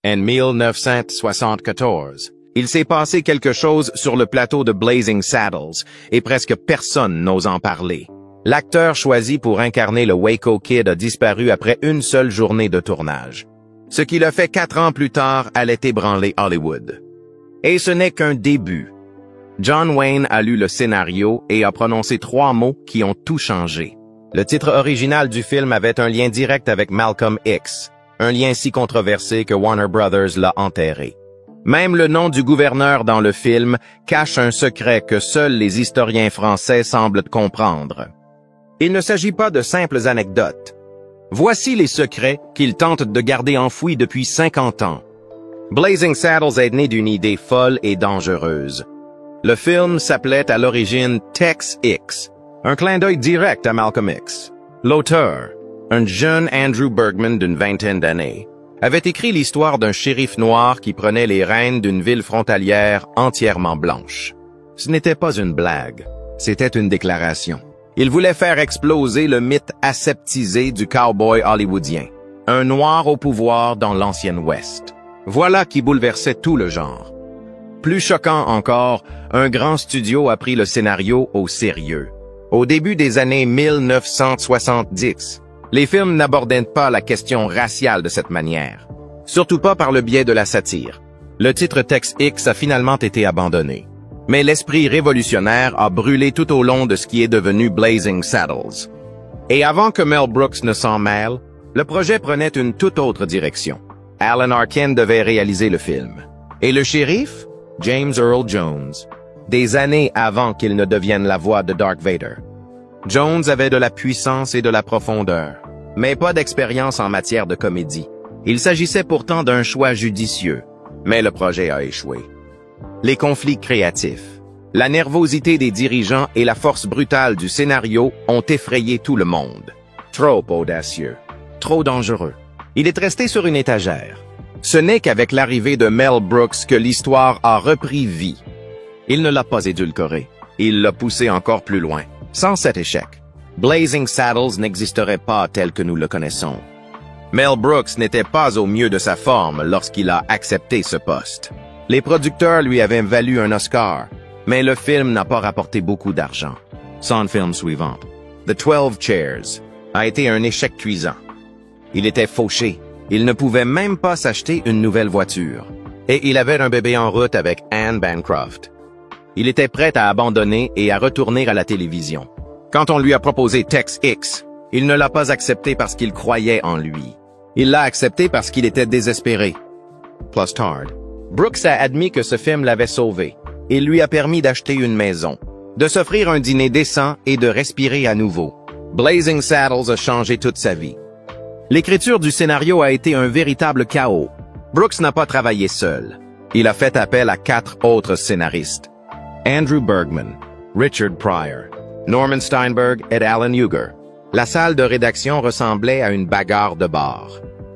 En 1974, il s'est passé quelque chose sur le plateau de Blazing Saddles et presque personne n'ose en parler. L'acteur choisi pour incarner le Waco Kid a disparu après une seule journée de tournage. Ce qui l'a fait 4 ans plus tard allait ébranler Hollywood. Et ce n'est qu'un début. John Wayne a lu le scénario et a prononcé 3 mots qui ont tout changé. Le titre original du film avait un lien direct avec Malcolm X, un lien si controversé que Warner Brothers l'a enterré. Même le nom du gouverneur dans le film cache un secret que seuls les historiens français semblent comprendre. Il ne s'agit pas de simples anecdotes. Voici les secrets qu'il tente de garder enfouis depuis 50 ans. Blazing Saddles est né d'une idée folle et dangereuse. Le film s'appelait à l'origine Tex X, un clin d'œil direct à Malcolm X. L'auteur, un jeune Andrew Bergman d'une vingtaine d'années, avait écrit l'histoire d'un shérif noir qui prenait les rênes d'une ville frontalière entièrement blanche. Ce n'était pas une blague, c'était une déclaration. Il voulait faire exploser le mythe aseptisé du cowboy hollywoodien, un noir au pouvoir dans l'ancienne Ouest. Voilà qui bouleversait tout le genre. Plus choquant encore, un grand studio a pris le scénario au sérieux. Au début des années 1970, les films n'abordaient pas la question raciale de cette manière, surtout pas par le biais de la satire. Le titre Tex X a finalement été abandonné. Mais l'esprit révolutionnaire a brûlé tout au long de ce qui est devenu Blazing Saddles. Et avant que Mel Brooks ne s'en mêle, le projet prenait une toute autre direction. Alan Arkin devait réaliser le film. Et le shérif? James Earl Jones. Des années avant qu'il ne devienne la voix de Darth Vader. Jones avait de la puissance et de la profondeur, mais pas d'expérience en matière de comédie. Il s'agissait pourtant d'un choix judicieux, mais le projet a échoué. Les conflits créatifs, la nervosité des dirigeants et la force brutale du scénario ont effrayé tout le monde. Trop audacieux, trop dangereux. Il est resté sur une étagère. Ce n'est qu'avec l'arrivée de Mel Brooks que l'histoire a repris vie. Il ne l'a pas édulcoré, il l'a poussé encore plus loin. Sans cet échec, Blazing Saddles n'existerait pas tel que nous le connaissons. Mel Brooks n'était pas au mieux de sa forme lorsqu'il a accepté ce poste. Les producteurs lui avaient valu un Oscar, mais le film n'a pas rapporté beaucoup d'argent. Son film suivant, The 12 Chairs, a été un échec cuisant. Il était fauché. Il ne pouvait même pas s'acheter une nouvelle voiture. Et il avait un bébé en route avec Anne Bancroft. Il était prêt à abandonner et à retourner à la télévision. Quand on lui a proposé Tex X, il ne l'a pas accepté parce qu'il croyait en lui. Il l'a accepté parce qu'il était désespéré. Plus tard, Brooks a admis que ce film l'avait sauvé. Il lui a permis d'acheter une maison, de s'offrir un dîner décent et de respirer à nouveau. Blazing Saddles a changé toute sa vie. L'écriture du scénario a été un véritable chaos. Brooks n'a pas travaillé seul. Il a fait appel à 4 autres scénaristes. Andrew Bergman, Richard Pryor, Norman Steinberg et Alan Huger. La salle de rédaction ressemblait à une bagarre de bar.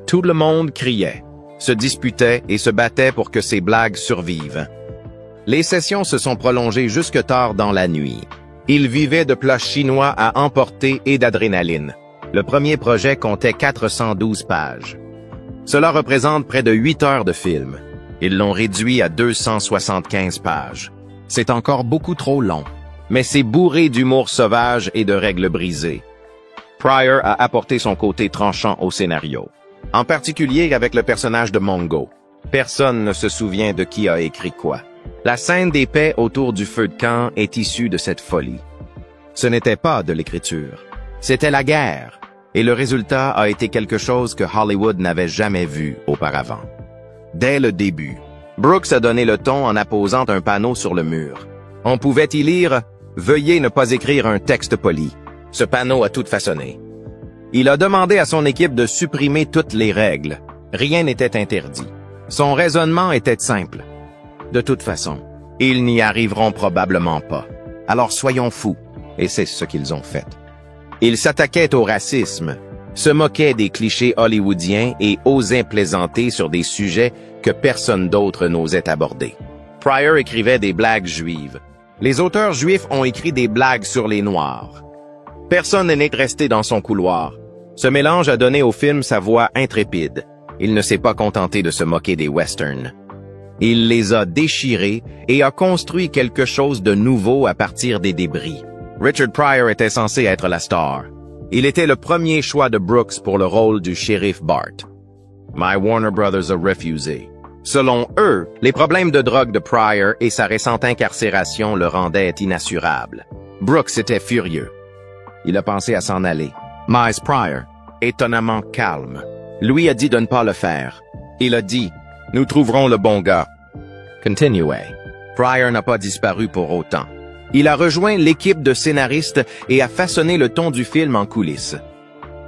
Tout le monde criait, se disputait et se battait pour que ces blagues survivent. Les sessions se sont prolongées jusque tard dans la nuit. Ils vivaient de plats chinois à emporter et d'adrénaline. Le premier projet comptait 412 pages. Cela représente près de 8 heures de film. Ils l'ont réduit à 275 pages. C'est encore beaucoup trop long, mais c'est bourré d'humour sauvage et de règles brisées. Pryor a apporté son côté tranchant au scénario, en particulier avec le personnage de Mongo. Personne ne se souvient de qui a écrit quoi. La scène des paix autour du feu de camp est issue de cette folie. Ce n'était pas de l'écriture, c'était la guerre, et le résultat a été quelque chose que Hollywood n'avait jamais vu auparavant. Dès le début, Brooks a donné le ton en apposant un panneau sur le mur. On pouvait y lire « Veuillez ne pas écrire un texte poli ». Ce panneau a tout façonné. Il a demandé à son équipe de supprimer toutes les règles. Rien n'était interdit. Son raisonnement était simple. De toute façon, ils n'y arriveront probablement pas. Alors soyons fous. Et c'est ce qu'ils ont fait. Ils s'attaquaient au racisme, se moquaient des clichés hollywoodiens et osaient plaisanter sur des sujets que personne d'autre n'osait aborder. Pryor écrivait des blagues juives. Les auteurs juifs ont écrit des blagues sur les Noirs. Personne n'est resté dans son couloir. Ce mélange a donné au film sa voix intrépide. il ne s'est pas contenté de se moquer des westerns. Il les a déchirés et a construit quelque chose de nouveau à partir des débris. Richard Pryor était censé être la star. Il était le premier choix de Brooks pour le rôle du shérif Bart. Mais Warner Brothers a refusé. Selon eux, les problèmes de drogue de Pryor et sa récente incarcération le rendaient inassurable. Brooks était furieux. Il a pensé à s'en aller. Mais Pryor, étonnamment calme, lui a dit de ne pas le faire. Il a dit « Nous trouverons le bon gars ». Continuez. Pryor n'a pas disparu pour autant. Il a rejoint l'équipe de scénaristes et a façonné le ton du film en coulisses.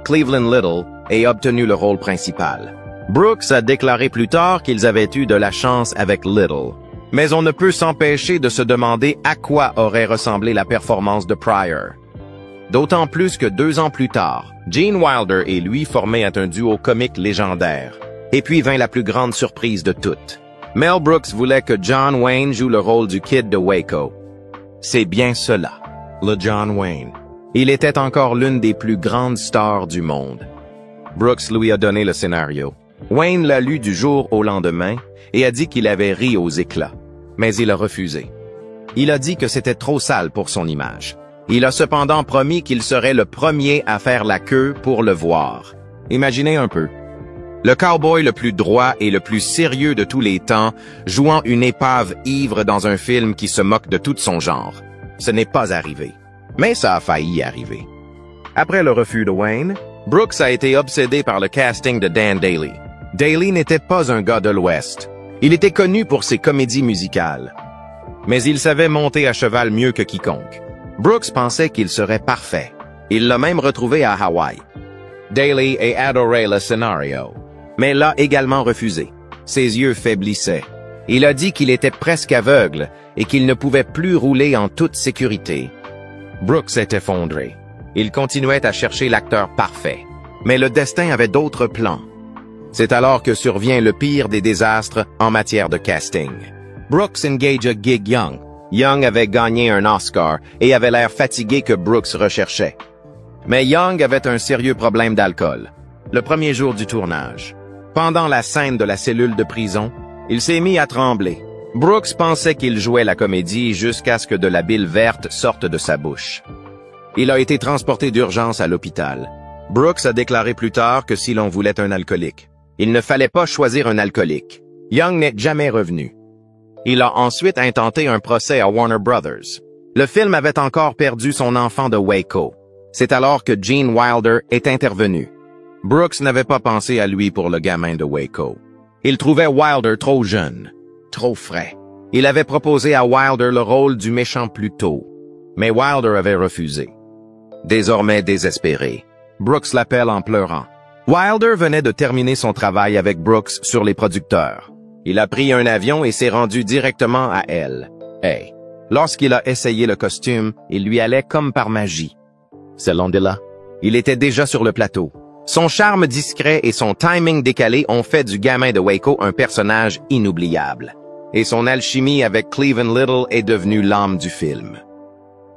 Cleveland Little a obtenu le rôle principal. Brooks a déclaré plus tard qu'ils avaient eu de la chance avec Little. Mais on ne peut s'empêcher de se demander à quoi aurait ressemblé la performance de Pryor. D'autant plus que 2 ans plus tard, Gene Wilder et lui formaient un duo comique légendaire. Et puis vint la plus grande surprise de toutes. Mel Brooks voulait que John Wayne joue le rôle du kid de Waco. C'est bien cela, le John Wayne. Il était encore l'une des plus grandes stars du monde. Brooks lui a donné le scénario. Wayne l'a lu du jour au lendemain et a dit qu'il avait ri aux éclats. Mais il a refusé. Il a dit que c'était trop sale pour son image. Il a cependant promis qu'il serait le premier à faire la queue pour le voir. Imaginez un peu. Le cowboy le plus droit et le plus sérieux de tous les temps, jouant une épave ivre dans un film qui se moque de tout son genre. Ce n'est pas arrivé. Mais ça a failli arriver. Après le refus de Wayne, Brooks a été obsédé par le casting de Dan Daly. Daly n'était pas un gars de l'Ouest. Il était connu pour ses comédies musicales. Mais il savait monter à cheval mieux que quiconque. Brooks pensait qu'il serait parfait. Il l'a même retrouvé à Hawaï. Daly a adoré le scénario, mais l'a également refusé. Ses yeux faiblissaient. Il a dit qu'il était presque aveugle et qu'il ne pouvait plus rouler en toute sécurité. Brooks s'est effondré. Il continuait à chercher l'acteur parfait. Mais le destin avait d'autres plans. C'est alors que survient le pire des désastres en matière de casting. Brooks engagea Gig Young. Young avait gagné un Oscar et avait l'air fatigué que Brooks recherchait. Mais Young avait un sérieux problème d'alcool. Le premier jour du tournage, pendant la scène de la cellule de prison, il s'est mis à trembler. Brooks pensait qu'il jouait la comédie jusqu'à ce que de la bile verte sorte de sa bouche. Il a été transporté d'urgence à l'hôpital. Brooks a déclaré plus tard que si l'on voulait un alcoolique, il ne fallait pas choisir un alcoolique. Young n'est jamais revenu. Il a ensuite intenté un procès à Warner Brothers. Le film avait encore perdu son enfant de Waco. C'est alors que Gene Wilder est intervenu. Brooks n'avait pas pensé à lui pour le gamin de Waco. Il trouvait Wilder trop jeune, trop frais. Il avait proposé à Wilder le rôle du méchant plus tôt, mais Wilder avait refusé. Désormais désespéré, Brooks l'appelle en pleurant. Wilder venait de terminer son travail avec Brooks sur les producteurs. Il a pris un avion et s'est rendu directement à elle. Hey. Lorsqu'il a essayé le costume, il lui allait comme par magie. Selon Dilla, il était déjà sur le plateau. Son charme discret et son timing décalé ont fait du gamin de Waco un personnage inoubliable. Et son alchimie avec Cleveland Little est devenue l'âme du film.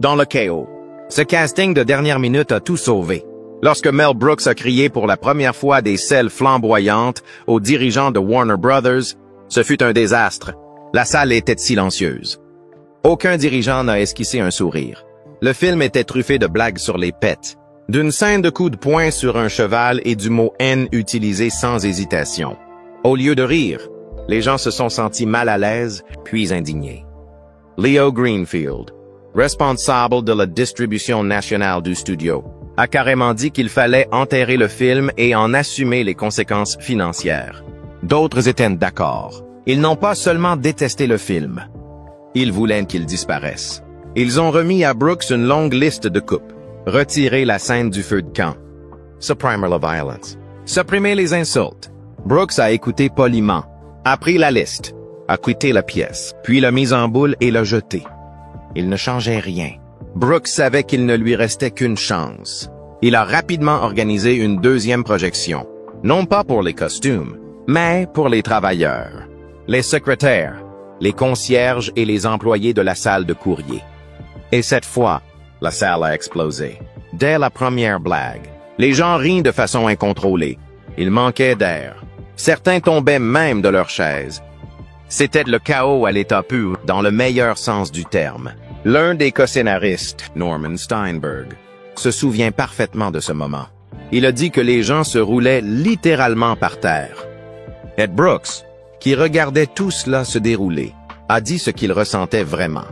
Dans le chaos, ce casting de dernière minute a tout sauvé. Lorsque Mel Brooks a crié pour la première fois des selles flamboyantes aux dirigeants de Warner Brothers, ce fut un désastre. La salle était silencieuse. Aucun dirigeant n'a esquissé un sourire. Le film était truffé de blagues sur les pets, d'une scène de coups de poing sur un cheval et du mot « haine » utilisé sans hésitation. Au lieu de rire, les gens se sont sentis mal à l'aise, puis indignés. Leo Greenfield, responsable de la distribution nationale du studio, a carrément dit qu'il fallait enterrer le film et en assumer les conséquences financières. D'autres étaient d'accord. Ils n'ont pas seulement détesté le film. Ils voulaient qu'il disparaisse. Ils ont remis à Brooks une longue liste de coupes. Retirer la scène du feu de camp. Supprimer la violence. Supprimer les insultes. Brooks a écouté poliment, a pris la liste, a quitté la pièce, puis l'a mise en boule et l'a jetée. Il ne changeait rien. Brooks savait qu'il ne lui restait qu'une chance. Il a rapidement organisé une deuxième projection. Non pas pour les costumes, mais pour les travailleurs, les secrétaires, les concierges et les employés de la salle de courrier. Et cette fois, la salle a explosé. Dès la première blague, les gens rient de façon incontrôlée. Il manquait d'air. Certains tombaient même de leur chaise. C'était le chaos à l'état pur, dans le meilleur sens du terme. L'un des co-scénaristes, Norman Steinberg, se souvient parfaitement de ce moment. Il a dit que les gens se roulaient littéralement par terre. Ed Brooks, qui regardait tout cela se dérouler, a dit ce qu'il ressentait vraiment.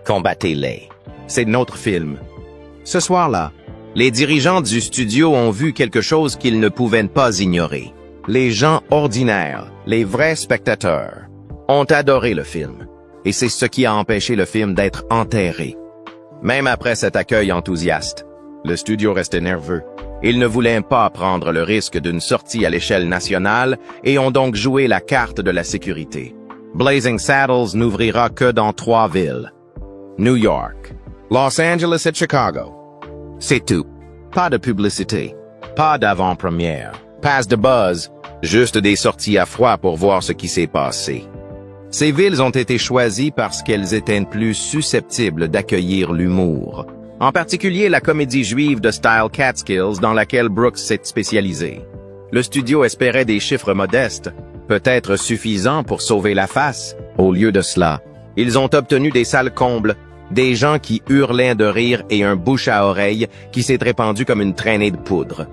Combattez-les. C'est notre film. Ce soir-là, les dirigeants du studio ont vu quelque chose qu'ils ne pouvaient pas ignorer. Les gens ordinaires, les vrais spectateurs, ont adoré le film. Et c'est ce qui a empêché le film d'être enterré. Même après cet accueil enthousiaste, le studio restait nerveux. Ils ne voulaient pas prendre le risque d'une sortie à l'échelle nationale et ont donc joué la carte de la sécurité. Blazing Saddles n'ouvrira que dans 3 villes. New York, Los Angeles et Chicago. C'est tout. Pas de publicité, pas d'avant-première, pas de buzz, juste des sorties à froid pour voir ce qui s'est passé. Ces villes ont été choisies parce qu'elles étaient plus susceptibles d'accueillir l'humour. En particulier la comédie juive de style Catskills dans laquelle Brooks s'est spécialisé. Le studio espérait des chiffres modestes, peut-être suffisants pour sauver la face. Au lieu de cela, ils ont obtenu des salles combles, des gens qui hurlaient de rire et un bouche à oreille qui s'est répandu comme une traînée de poudre.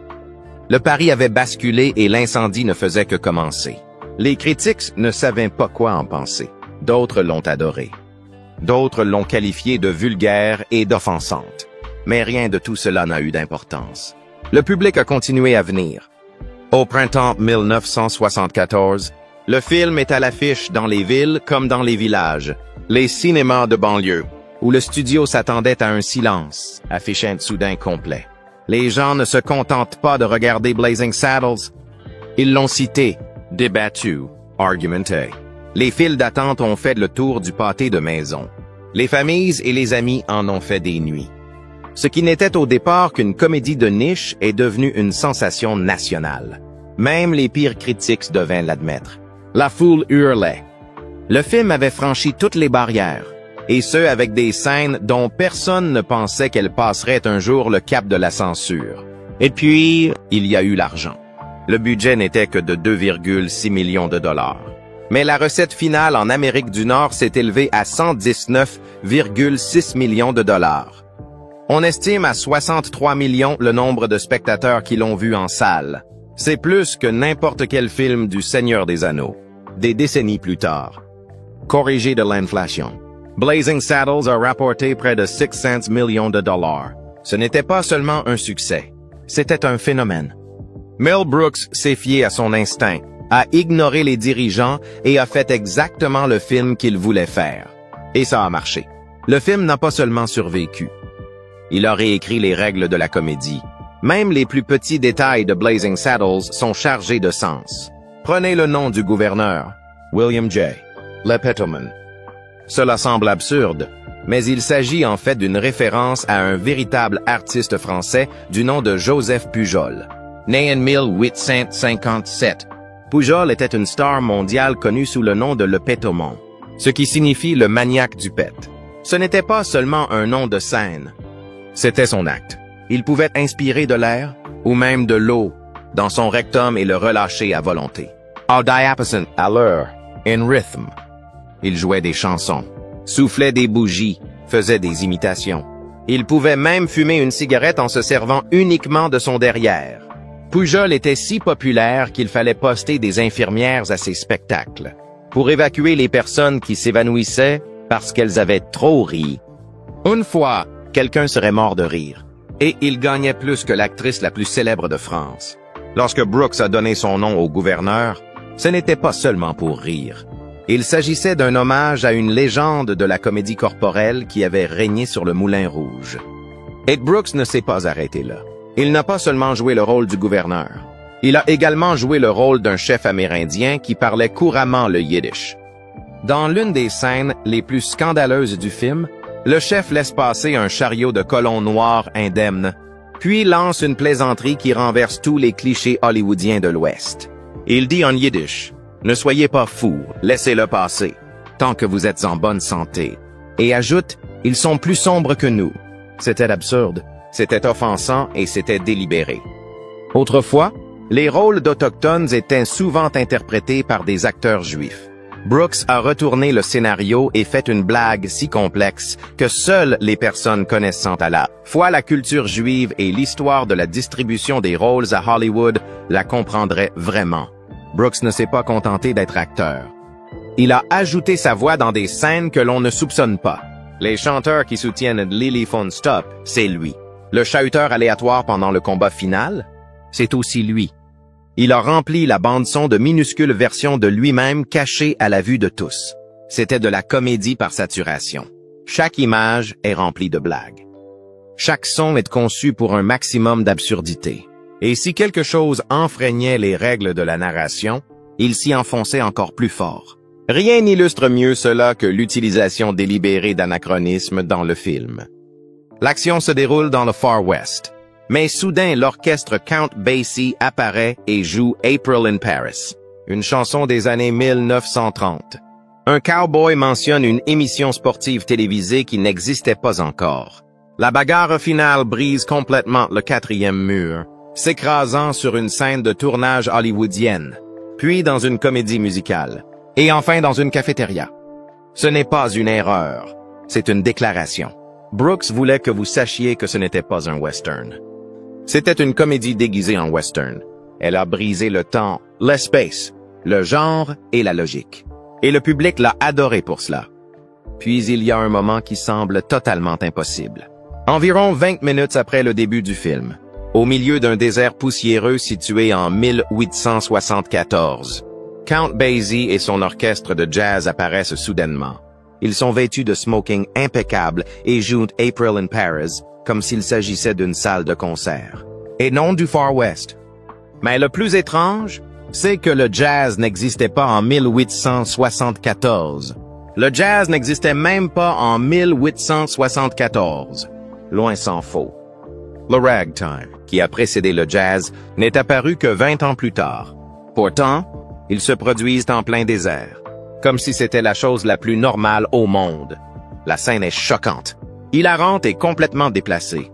Le pari avait basculé et l'incendie ne faisait que commencer. Les critiques ne savaient pas quoi en penser. D'autres l'ont adoré. D'autres l'ont qualifié de vulgaire et d'offensante. Mais rien de tout cela n'a eu d'importance. Le public a continué à venir. Au printemps 1974, le film est à l'affiche dans les villes comme dans les villages, les cinémas de banlieue, où le studio s'attendait à un silence, affichant soudain complet. Les gens ne se contentent pas de regarder Blazing Saddles. Ils l'ont cité, débattu, argumenté. Les files d'attente ont fait le tour du pâté de maison. Les familles et les amis en ont fait des nuits. Ce qui n'était au départ qu'une comédie de niche est devenu une sensation nationale. Même les pires critiques devaient l'admettre. La foule hurlait. Le film avait franchi toutes les barrières, et ce avec des scènes dont personne ne pensait qu'elles passeraient un jour le cap de la censure. Et puis, il y a eu l'argent. Le budget n'était que de 2,6 millions de dollars. Mais la recette finale en Amérique du Nord s'est élevée à 119,6 millions de dollars. On estime à 63 millions le nombre de spectateurs qui l'ont vu en salle. C'est plus que n'importe quel film du Seigneur des Anneaux. Des décennies plus tard. Corrigé de l'inflation. Blazing Saddles a rapporté près de 600 millions de dollars. Ce n'était pas seulement un succès. C'était un phénomène. Mel Brooks s'est fié à son instinct, a ignoré les dirigeants et a fait exactement le film qu'il voulait faire. Et ça a marché. Le film n'a pas seulement survécu. Il a réécrit les règles de la comédie. Même les plus petits détails de Blazing Saddles sont chargés de sens. Prenez le nom du gouverneur, William J. Lepetoman. Cela semble absurde, mais il s'agit en fait d'une référence à un véritable artiste français du nom de Joseph Pujol. Né en 1857, Pujol était une star mondiale connue sous le nom de Lepetoman, ce qui signifie le maniaque du pet. Ce n'était pas seulement un nom de scène, c'était son acte. Il pouvait inspirer de l'air, ou même de l'eau, dans son rectum et le relâcher à volonté. En diapason, à l'heure, in rhythm. Il jouait des chansons, soufflait des bougies, faisait des imitations. Il pouvait même fumer une cigarette en se servant uniquement de son derrière. Pujol était si populaire qu'il fallait poster des infirmières à ses spectacles, pour évacuer les personnes qui s'évanouissaient parce qu'elles avaient trop ri. Une fois, quelqu'un serait mort de rire, et il gagnait plus que l'actrice la plus célèbre de France. Lorsque Brooks a donné son nom au gouverneur, ce n'était pas seulement pour rire. Il s'agissait d'un hommage à une légende de la comédie corporelle qui avait régné sur le Moulin Rouge. Ed Brooks ne s'est pas arrêté là. Il n'a pas seulement joué le rôle du gouverneur. Il a également joué le rôle d'un chef amérindien qui parlait couramment le yiddish. Dans l'une des scènes les plus scandaleuses du film, le chef laisse passer un chariot de colons noirs indemnes, puis lance une plaisanterie qui renverse tous les clichés hollywoodiens de l'Ouest. Il dit en yiddish, « Ne soyez pas fous, laissez-le passer, tant que vous êtes en bonne santé. » Et ajoute, « Ils sont plus sombres que nous. » C'était absurde, c'était offensant et c'était délibéré. Autrefois, Les rôles d'Autochtones étaient souvent interprétés par des acteurs juifs. Brooks a retourné le scénario et fait une blague si complexe que seules les personnes connaissant à la fois la culture juive et l'histoire de la distribution des rôles à Hollywood la comprendraient vraiment. Brooks ne s'est pas contenté d'être acteur. Il a ajouté sa voix dans des scènes que l'on ne soupçonne pas. Les chanteurs qui soutiennent Lily Von Stop, c'est lui. Le chahuteur aléatoire pendant le combat final, c'est aussi lui. Il a rempli la bande-son de minuscules versions de lui-même cachées à la vue de tous. C'était de la comédie par saturation. Chaque image est remplie de blagues. Chaque son est conçu pour un maximum d'absurdité. Et si quelque chose enfreignait les règles de la narration, il s'y enfonçait encore plus fort. Rien n'illustre mieux cela que l'utilisation délibérée d'anachronismes dans le film. L'action se déroule dans le Far West. Mais soudain, l'orchestre Count Basie apparaît et joue April in Paris, une chanson des années 1930. Un cowboy mentionne une émission sportive télévisée qui n'existait pas encore. La bagarre finale brise complètement le quatrième mur, s'écrasant sur une scène de tournage hollywoodienne, puis dans une comédie musicale, et enfin dans une cafétéria. Ce n'est pas une erreur, c'est une déclaration. Brooks voulait que vous sachiez que ce n'était pas un western. C'était une comédie déguisée en western. Elle a brisé le temps, l'espace, le genre et la logique. Et le public l'a adoré pour cela. Puis il y a un moment qui semble totalement impossible. Environ 20 minutes après le début du film, au milieu d'un désert poussiéreux situé en 1874, Count Basie et son orchestre de jazz apparaissent soudainement. Ils sont vêtus de smoking impeccable et jouent April in Paris, comme s'il s'agissait d'une salle de concert, et non du Far West. Mais le plus étrange, c'est que le jazz n'existait pas en 1874. Le jazz n'existait même pas en 1874. Loin s'en faut. Le ragtime, qui a précédé le jazz, n'est apparu que 20 ans plus tard. Pourtant, ils se produisent en plein désert, comme si c'était la chose la plus normale au monde. La scène est choquante, hilarante et complètement déplacée.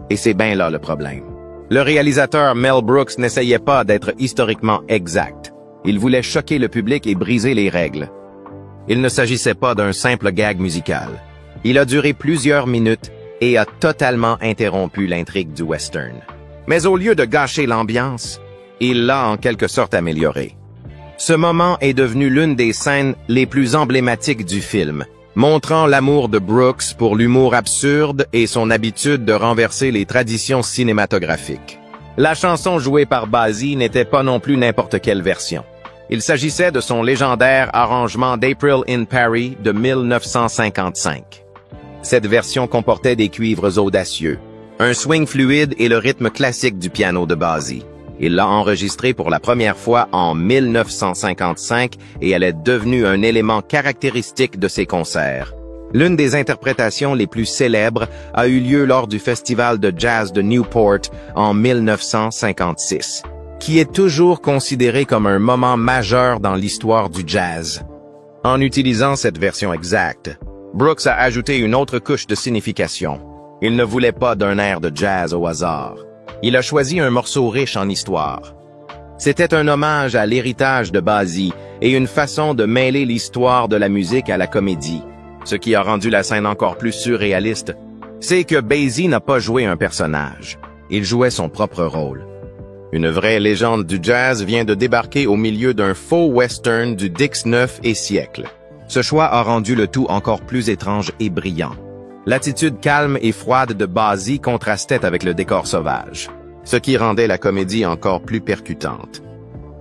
Et c'est bien là le problème. Le réalisateur Mel Brooks n'essayait pas d'être historiquement exact. Il voulait choquer le public et briser les règles. Il ne s'agissait pas d'un simple gag musical. Il a duré plusieurs minutes et a totalement interrompu l'intrigue du western. Mais au lieu de gâcher l'ambiance, il l'a en quelque sorte améliorée. Ce moment est devenu l'une des scènes les plus emblématiques du film, montrant l'amour de Brooks pour l'humour absurde et son habitude de renverser les traditions cinématographiques. La chanson jouée par Basie n'était pas non plus n'importe quelle version. Il s'agissait de son légendaire arrangement d'April in Paris de 1955. Cette version comportait des cuivres audacieux, un swing fluide et le rythme classique du piano de Basie. Il l'a enregistrée pour la première fois en 1955 et elle est devenue un élément caractéristique de ses concerts. L'une des interprétations les plus célèbres a eu lieu lors du Festival de jazz de Newport en 1956, qui est toujours considéré comme un moment majeur dans l'histoire du jazz. En utilisant cette version exacte, Brooks a ajouté une autre couche de signification. Il ne voulait pas d'un air de jazz au hasard. Il a choisi un morceau riche en histoire. C'était un hommage à l'héritage de Basie et une façon de mêler l'histoire de la musique à la comédie. Ce qui a rendu la scène encore plus surréaliste, c'est que Basie n'a pas joué un personnage. Il jouait son propre rôle. Une vraie légende du jazz vient de débarquer au milieu d'un faux western du Dix 9 et siècle. Ce choix a rendu le tout encore plus étrange et brillant. L'attitude calme et froide de Basie contrastait avec le décor sauvage, ce qui rendait la comédie encore plus percutante.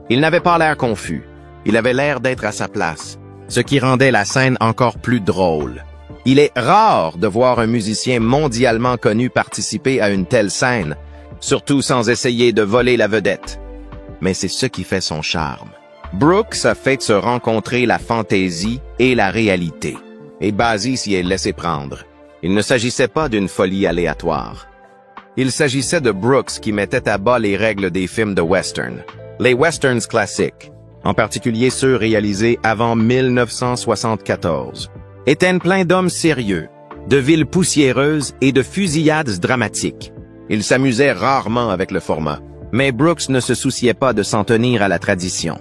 Il n'avait pas l'air confus, il avait l'air d'être à sa place, ce qui rendait la scène encore plus drôle. Il est rare de voir un musicien mondialement connu participer à une telle scène, surtout sans essayer de voler la vedette. Mais c'est ce qui fait son charme. Brooks a fait se rencontrer la fantaisie et la réalité, et Basie s'y est laissé prendre. Il ne s'agissait pas d'une folie aléatoire. Il s'agissait de Brooks qui mettait à bas les règles des films de western, les westerns classiques, en particulier ceux réalisés avant 1974, étaient pleins d'hommes sérieux, de villes poussiéreuses et de fusillades dramatiques. Il s'amusait rarement avec le format. Mais Brooks ne se souciait pas de s'en tenir à la tradition.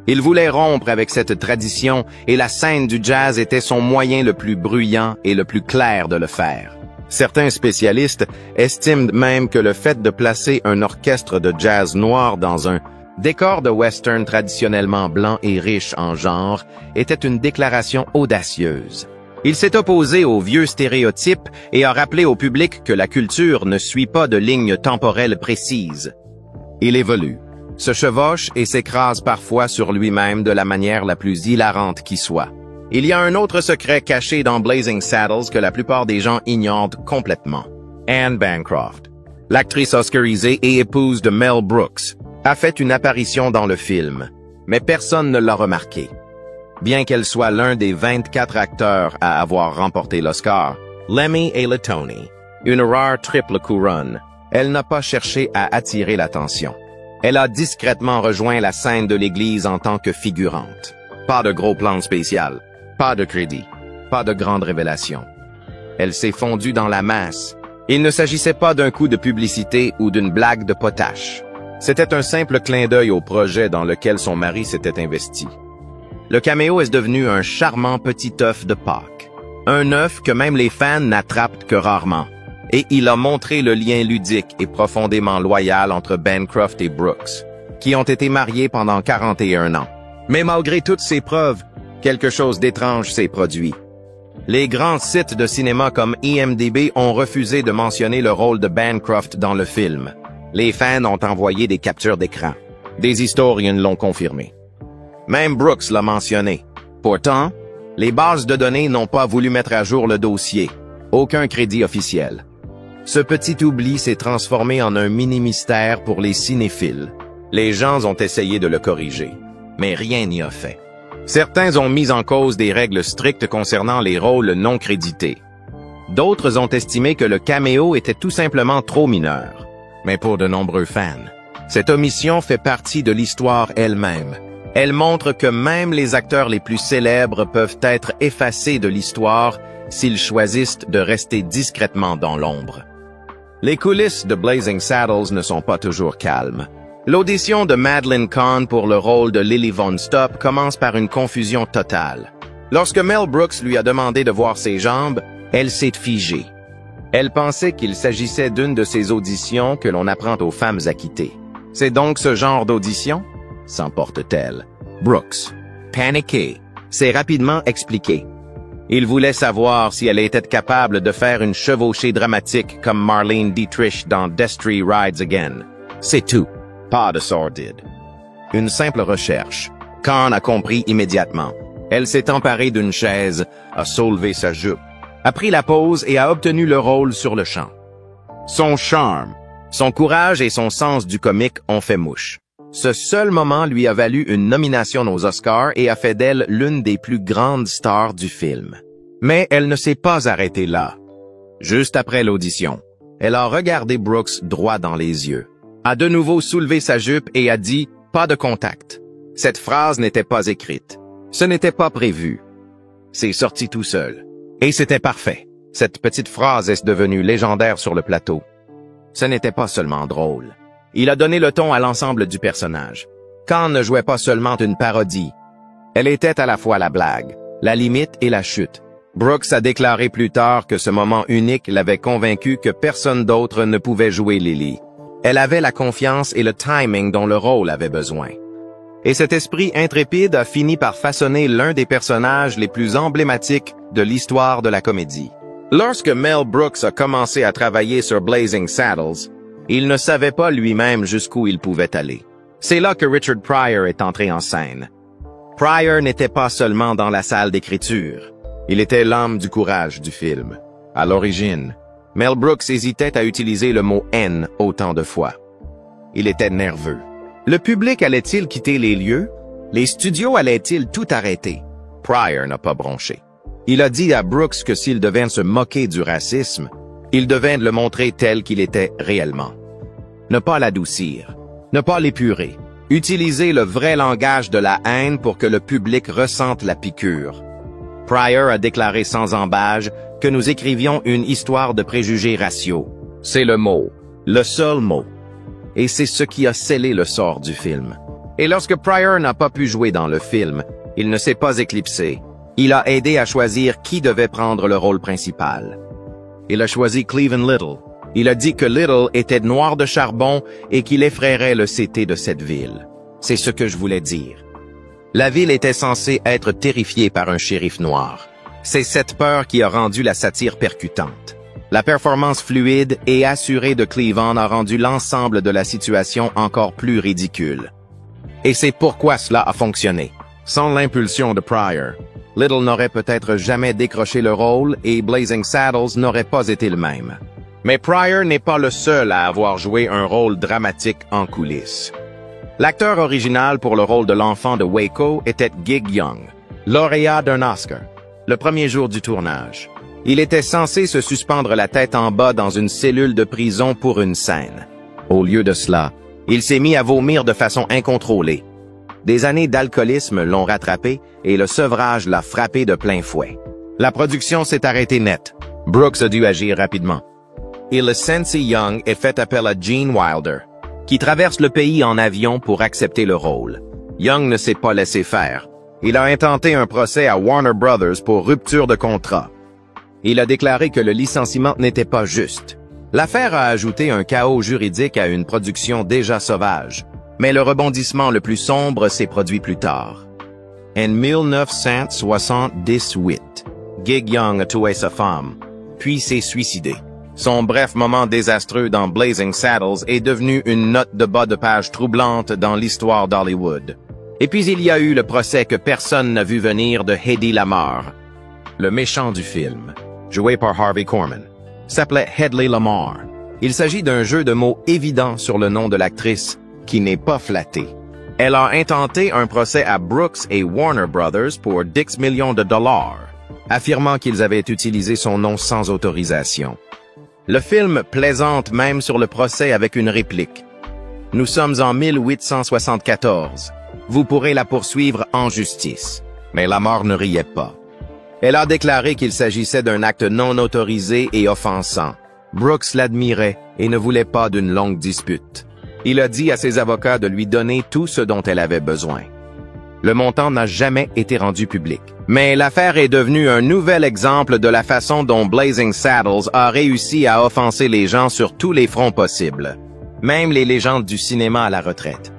Il voulait rompre avec cette tradition et la scène du jazz était son moyen le plus bruyant et le plus clair de le faire. Certains spécialistes estiment même que le fait de placer un orchestre de jazz noir dans un décor de western traditionnellement blanc et riche en genre était une déclaration audacieuse. Il s'est opposé aux vieux stéréotypes et a rappelé au public que la culture ne suit pas de ligne temporelle précise. Il évolue, se chevauche et s'écrase parfois sur lui-même de la manière la plus hilarante qui soit. Il y a un autre secret caché dans Blazing Saddles que la plupart des gens ignorent complètement. Anne Bancroft, l'actrice oscarisée et épouse de Mel Brooks, a fait une apparition dans le film, mais personne ne l'a remarqué. Bien qu'elle soit l'un des 24 acteurs à avoir remporté l'Oscar, l'Emmy et le Tony, une rare triple couronne, elle n'a pas cherché à attirer l'attention. Elle a discrètement rejoint la scène de l'église en tant que figurante. Pas de gros plan spécial, pas de crédit, pas de grande révélation. Elle s'est fondue dans la masse. Il ne s'agissait pas d'un coup de publicité ou d'une blague de potache. C'était un simple clin d'œil au projet dans lequel son mari s'était investi. Le caméo est devenu un charmant petit œuf de Pâques. Un œuf que même les fans n'attrapent que rarement. Et il a montré le lien ludique et profondément loyal entre Bancroft et Brooks, qui ont été mariés pendant 41 ans. Mais malgré toutes ces preuves, quelque chose d'étrange s'est produit. Les grands sites de cinéma comme IMDb ont refusé de mentionner le rôle de Bancroft dans le film. Les fans ont envoyé des captures d'écran. Des historiens l'ont confirmé. Même Brooks l'a mentionné. Pourtant, les bases de données n'ont pas voulu mettre à jour le dossier. Aucun crédit officiel. Ce petit oubli s'est transformé en un mini-mystère pour les cinéphiles. Les gens ont essayé de le corriger, mais rien n'y a fait. Certains ont mis en cause des règles strictes concernant les rôles non crédités. D'autres ont estimé que le caméo était tout simplement trop mineur. Mais pour de nombreux fans, cette omission fait partie de l'histoire elle-même. Elle montre que même les acteurs les plus célèbres peuvent être effacés de l'histoire s'ils choisissent de rester discrètement dans l'ombre. Les coulisses de Blazing Saddles ne sont pas toujours calmes. L'audition de Madeline Kahn pour le rôle de Lily Von Stop commence par une confusion totale. Lorsque Mel Brooks lui a demandé de voir ses jambes, elle s'est figée. Elle pensait qu'il s'agissait d'une de ces auditions que l'on apprend aux femmes acquittées. C'est donc ce genre d'audition? S'emporte-t-elle. Brooks, paniqué, s'est rapidement expliqué. Il voulait savoir si elle était capable de faire une chevauchée dramatique comme Marlene Dietrich dans Destry Rides Again. C'est tout. Pas de sordide. Une simple recherche. Kahn a compris immédiatement. Elle s'est emparée d'une chaise, a soulevé sa jupe, a pris la pose et a obtenu le rôle sur le champ. Son charme, son courage et son sens du comique ont fait mouche. Ce seul moment lui a valu une nomination aux Oscars et a fait d'elle l'une des plus grandes stars du film. Mais elle ne s'est pas arrêtée là. Juste après l'audition, elle a regardé Brooks droit dans les yeux, a de nouveau soulevé sa jupe et a dit « pas de contact ». Cette phrase n'était pas écrite. Ce n'était pas prévu. C'est sorti tout seul. Et c'était parfait. Cette petite phrase est devenue légendaire sur le plateau. Ce n'était pas seulement drôle. Il a donné le ton à l'ensemble du personnage. Kahn ne jouait pas seulement une parodie. Elle était à la fois la blague, la limite et la chute. Brooks a déclaré plus tard que ce moment unique l'avait convaincu que personne d'autre ne pouvait jouer Lily. Elle avait la confiance et le timing dont le rôle avait besoin. Et cet esprit intrépide a fini par façonner l'un des personnages les plus emblématiques de l'histoire de la comédie. Lorsque Mel Brooks a commencé à travailler sur Blazing Saddles, il ne savait pas lui-même jusqu'où il pouvait aller. C'est là que Richard Pryor est entré en scène. Pryor n'était pas seulement dans la salle d'écriture. Il était l'homme du courage du film. À l'origine, Mel Brooks hésitait à utiliser le mot « haine » autant de fois. Il était nerveux. Le public allait-il quitter les lieux? Les studios allaient-ils tout arrêter? Pryor n'a pas bronché. Il a dit à Brooks que s'il devait se moquer du racisme, il devait le montrer tel qu'il était réellement. Ne pas l'adoucir, ne pas l'épurer. Utiliser le vrai langage de la haine pour que le public ressente la piqûre. Pryor a déclaré sans embâge que nous écrivions une histoire de préjugés raciaux. C'est le mot, le seul mot. et c'est ce qui a scellé le sort du film. Et lorsque Pryor n'a pas pu jouer dans le film, il ne s'est pas éclipsé. Il a aidé à choisir qui devait prendre le rôle principal. Il a choisi Cleavon Little. Il a dit que Little était noir de charbon et qu'il effraierait le CT de cette ville. C'est ce que je voulais dire. La ville était censée être terrifiée par un shérif noir. C'est cette peur qui a rendu la satire percutante. La performance fluide et assurée de Cleavon a rendu l'ensemble de la situation encore plus ridicule. Et c'est pourquoi cela a fonctionné. Sans l'impulsion de Pryor, Little n'aurait peut-être jamais décroché le rôle et Blazing Saddles n'aurait pas été le même. Mais Pryor n'est pas le seul à avoir joué un rôle dramatique en coulisses. L'acteur original pour le rôle de l'enfant de Waco était Gig Young, lauréat d'un Oscar, le premier jour du tournage. Il était censé se suspendre la tête en bas dans une cellule de prison pour une scène. Au lieu de cela, il s'est mis à vomir de façon incontrôlée. Des années d'alcoolisme l'ont rattrapé et le sevrage l'a frappé de plein fouet. La production s'est arrêtée net. Brooks a dû agir rapidement. Et le Sensei Young a fait appel à Gene Wilder, qui traverse le pays en avion pour accepter le rôle. Young ne s'est pas laissé faire. Il a intenté un procès à Warner Brothers pour rupture de contrat. Il a déclaré que le licenciement n'était pas juste. L'affaire a ajouté un chaos juridique à une production déjà sauvage. Mais le rebondissement le plus sombre s'est produit plus tard. En 1978, Gig Young a tué sa femme, puis s'est suicidé. Son bref moment désastreux dans Blazing Saddles est devenu une note de bas de page troublante dans l'histoire d'Hollywood. Et puis il y a eu le procès que personne n'a vu venir de Hedy Lamarr. Le méchant du film, joué par Harvey Korman, s'appelait Hedley Lamarr. Il s'agit d'un jeu de mots évident sur le nom de l'actrice, qui n'est pas flattée. Elle a intenté un procès à Brooks et Warner Brothers pour $10 millions, affirmant qu'ils avaient utilisé son nom sans autorisation. Le film plaisante même sur le procès avec une réplique. « Nous sommes en 1874. Vous pourrez la poursuivre en justice. » Mais Lamarr ne riait pas. Elle a déclaré qu'il s'agissait d'un acte non autorisé et offensant. Brooks l'admirait et ne voulait pas d'une longue dispute. Il a dit à ses avocats de lui donner tout ce dont elle avait besoin. Le montant n'a jamais été rendu public. Mais l'affaire est devenue un nouvel exemple de la façon dont Blazing Saddles a réussi à offenser les gens sur tous les fronts possibles, même les légendes du cinéma à la retraite.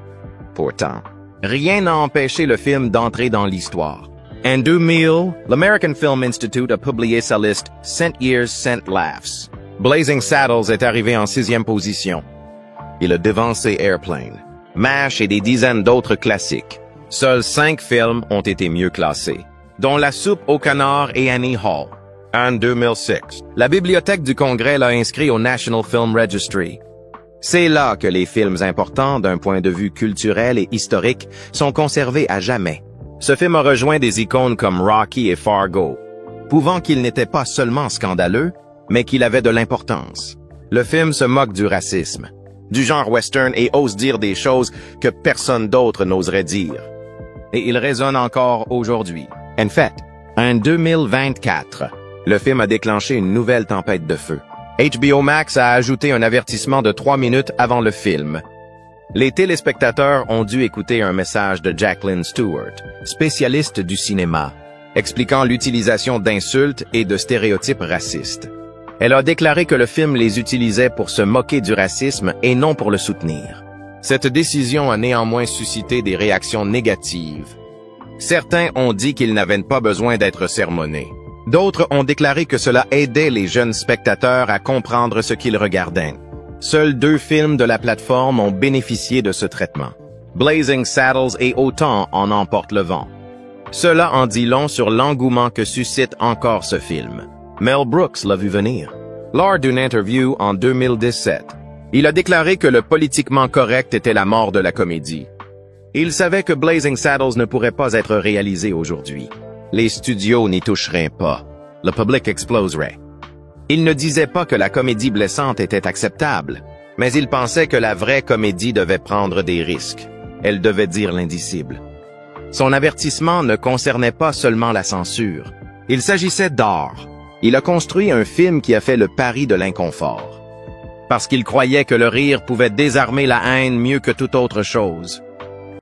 Pourtant, rien n'a empêché le film d'entrer dans l'histoire. En 2000, l'American Film Institute a publié sa liste 100 Years, 100 Laughs. Blazing Saddles est arrivé en 6e position. Il a devancé Airplane, MASH et des dizaines d'autres classiques. Seuls 5 films ont été mieux classés, dont La soupe au canard et Annie Hall. En 2006, la Bibliothèque du Congrès l'a inscrit au National Film Registry. C'est là que les films importants d'un point de vue culturel et historique sont conservés à jamais. Ce film a rejoint des icônes comme Rocky et Fargo, prouvant qu'il n'était pas seulement scandaleux, mais qu'il avait de l'importance. Le film se moque du racisme, du genre western et ose dire des choses que personne d'autre n'oserait dire. Et il résonne encore aujourd'hui. En fait, en 2024, le film a déclenché une nouvelle tempête de feu. HBO Max a ajouté un avertissement de 3 minutes avant le film. Les téléspectateurs ont dû écouter un message de Jacqueline Stewart, spécialiste du cinéma, expliquant l'utilisation d'insultes et de stéréotypes racistes. Elle a déclaré que le film les utilisait pour se moquer du racisme et non pour le soutenir. Cette décision a néanmoins suscité des réactions négatives. Certains ont dit qu'ils n'avaient pas besoin d'être sermonnés. D'autres ont déclaré que cela aidait les jeunes spectateurs à comprendre ce qu'ils regardaient. Seuls 2 films de la plateforme ont bénéficié de ce traitement. Blazing Saddles et Autant en emporte le vent. Cela en dit long sur l'engouement que suscite encore ce film. Mel Brooks l'a vu venir. Lors d'une interview en 2017, il a déclaré que le politiquement correct était la mort de la comédie. Il savait que Blazing Saddles ne pourrait pas être réalisé aujourd'hui. Les studios n'y toucheraient pas. Le public exploserait. Il ne disait pas que la comédie blessante était acceptable, mais il pensait que la vraie comédie devait prendre des risques. Elle devait dire l'indicible. Son avertissement ne concernait pas seulement la censure. Il s'agissait d'art. Il a construit un film qui a fait le pari de l'inconfort. parce qu'il croyait que le rire pouvait désarmer la haine mieux que toute autre chose.